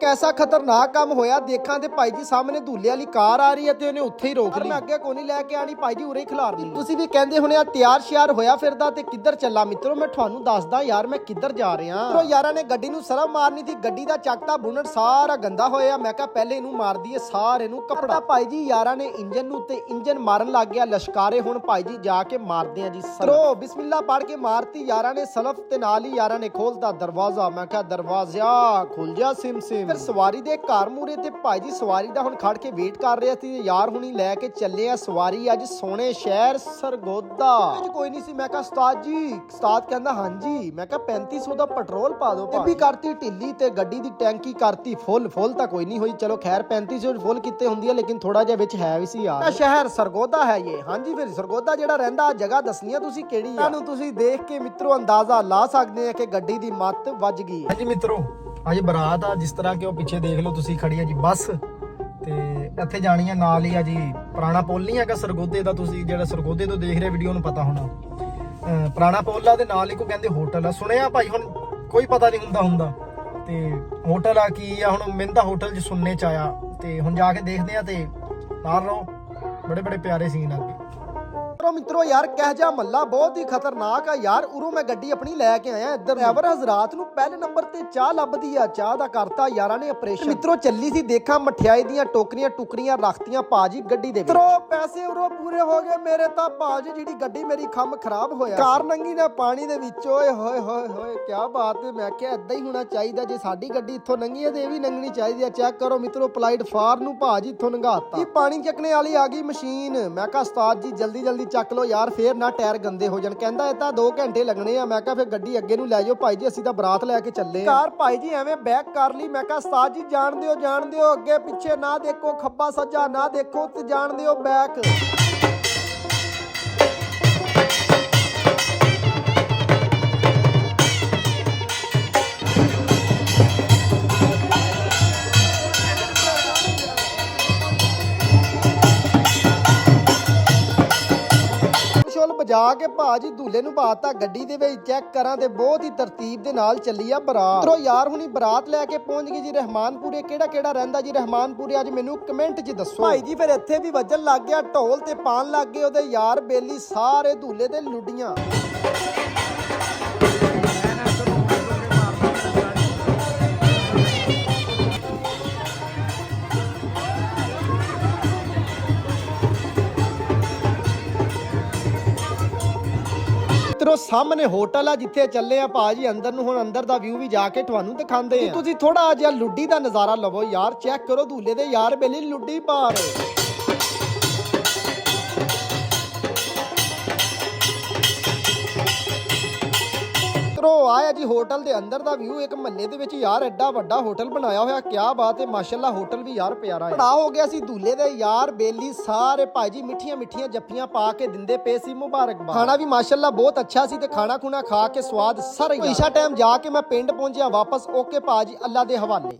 कैसा खतरनाक काम होया देखा ते भाई जी सामने दूल्हे वाली कार आ रही है ते उन्हें उत्थे ही रोक लिया। मैं अगे कोई नहीं लेके आनी भाई जी उरे ही खिलार ली। तुसी भी कहंदे होने आ तैयार श्यार होया फिरदा ते किधर चला मित्रों मैं तुहानू दसदा यार मैं किधर जा रहा। तो यारा ने गड्डी नू सरम मारनी थी, गड्डी दा चकता बुनट सारा गंदा होया। मैं कहा पहले इनू मार दीए सारे नू कपड़ा। भाई जी यारा ने इंजन नू ते इंजन मारन लग गया लश्कारे। हुण भाई जी जाके मारदे आ जी सरो बिस्मिल्लाह पढ़ के मारती यारा ने सलफ ते नाल ही यारा ने खोलता दरवाजा। मैं कहा दरवाजा खुल जा सिम सिम। फिर सवारी दे घर मूरे ते भाई जी सवारी दा हुण खड़ के वेट कर रहे थे यार हुणी लैके चले आ सवारी अज सोने शहर सरगोदा। कोई नहीं सी मैं कहा उस्ताद जी, उस्ताद कहंदा हां जी। मैं कहा 3500 दा पेट्रोल पा दो। भी करती ढिल्ली ते गड्डी दी टैंकी करती फुल। फुल तां कोई नहीं हुई, चलो खैर 3500 फुल किते हुंदी है लेकिन थोड़ा जिहा विच है भी सी यार। शहर सरगोदा है ये। हां जी फिर सरगोदा जेड़ा रहिंदा जगह दसनी है तुसी केड़ी है। इहनू तुसी देख के मित्रों अंदाजा ला सकदे हैं कि गड्डी दी मत वज गई। हां जी मित्रों अज बरात आ जिस तरह के वो पीछे देख लो तुसी खड़ी है जी बस ते ਇੱਥੇ ਜਾਣੀ ਹੈ ਨਾਲ ਹੀ ਆ ਜੀ ਪੁਰਾਣਾ ਪੁੱਲ ਨਹੀਂ ਹੈਗਾ ਸਰਗੋਦੇ ਦਾ। ਤੁਸੀਂ ਜਿਹੜਾ ਸਰਗੋਦੇ ਤੋਂ ਦੇਖ ਰਹੇ ਵੀਡੀਓ ਨੂੰ ਪਤਾ ਹੋਣਾ ਪੁਰਾਣਾ ਪੁੱਲ ਆ ਤੇ ਨਾਲ ਹੀ ਕੋ ਕਹਿੰਦੇ ਹੋਟਲ ਆ। ਸੁਣਿਆ ਭਾਈ ਹੁਣ ਕੋਈ ਪਤਾ ਨਹੀਂ ਹੁੰਦਾ ਤੇ ਹੋਟਲ ਆ ਕੀ ਆ। ਹੁਣ ਮੈਨੂੰ ਤਾਂ ਹੋਟਲ 'ਚ ਸੁਣਨੇ 'ਚ ਆਇਆ ਤੇ ਹੁਣ ਜਾ ਕੇ ਦੇਖਦੇ ਆ ਤੇ ਨਾਲ ਰਹੋ। बड़े बड़े प्यारे सीन आगे मित्रों यार कहजा महला बहुत ही खतरनाक है यार। उरों मैं गड्डी अपनी लैके आया इधर ड्राइवर हजरात नू पहले नंबर ते चाह लभदी आ। चाह दा करता यारा ने ऑपरेशन। मित्रों चली सी देखा मठियाई दियां टोकरियां टुकरियां रखतियां भाजी गड्डी दे। मित्रों पैसे उरों पूरे हो गए मेरे तां भाजी जिहड़ी गड्डी मेरी खम खराब होया कार नंगी ने पानी दे विच। ओए होए होए होए क्या बात है। मैं क्या इदां ही होना चाहिए जे साडी गड्डी इत्थों नंगी है ते इह भी नंगनी चाहिए है। चेक करो मित्रों प्लाइड फार नू भाजी इत्थों नंगाता। पानी चकने वाली आ गई मशीन। मैं कहा उस्ताद जी जल्दी जल्दी चक लो यार फिर ना टायर गंदे हो जान। कहंदा इह तां 2 घंटे लगने आ। मैं कहा फिर गड्डी अगे नू लै जाओ भाई जी असीं तां बरात लैके चले कार भाई जी एवें बैक कर ली। मैं कहा उस्ताद जी जान दिओ अगे पिछे ना देखो खब्बा सज्जा ना देखो ते जान दिओ बैक। बजा के भाजी दूल्हे नू बाता गड्डी दे विच। चेक करा ते बहुत ही तरतीब दे नाल चली आ बरात। तो यार हुणी बरात लैके पहुंच गई जी रहमानपुरे। केड़ा रहिंदा जी रहमानपुरे अज मैनू कमेंट च दसो भाई जी। फिर इत्थे भी वजन लग गया ढोल ते पान लग गए ओदे यार बेली सारे दूल्हे दे लुडियां। सामने होटल आ जिथे चले आ भाजी अंदर नू। हुण अंदर दा व्यू भी जाके तुहानू दिखांदे आ। तुसी थोड़ा जिहा लुड्डी दा नजारा लवो यार। चेक करो दूल्हे दे यार बेली लुड्डी पार। आया जी होटल दे अंदर दा व्यू। एक महल्ले दे विच यार एडा वड्डा होटल बनाया होया क्या बात है माशाअल्लाह। होटल भी यार प्यारा है। बड़ा हो गया सी दूल्हे दे यार बेली सारे भाई जी मिठियां जप्पियां पा के दिंदे पे सी मुबारकबाद। खाना भी माशाअल्लाह बहुत अच्छा सी ते खाना खुना खा के स्वाद सारा। ईशा टाइम जाके मैं पिंड पहुंचया वापस। ओके भाजी अल्लाह दे हवाले।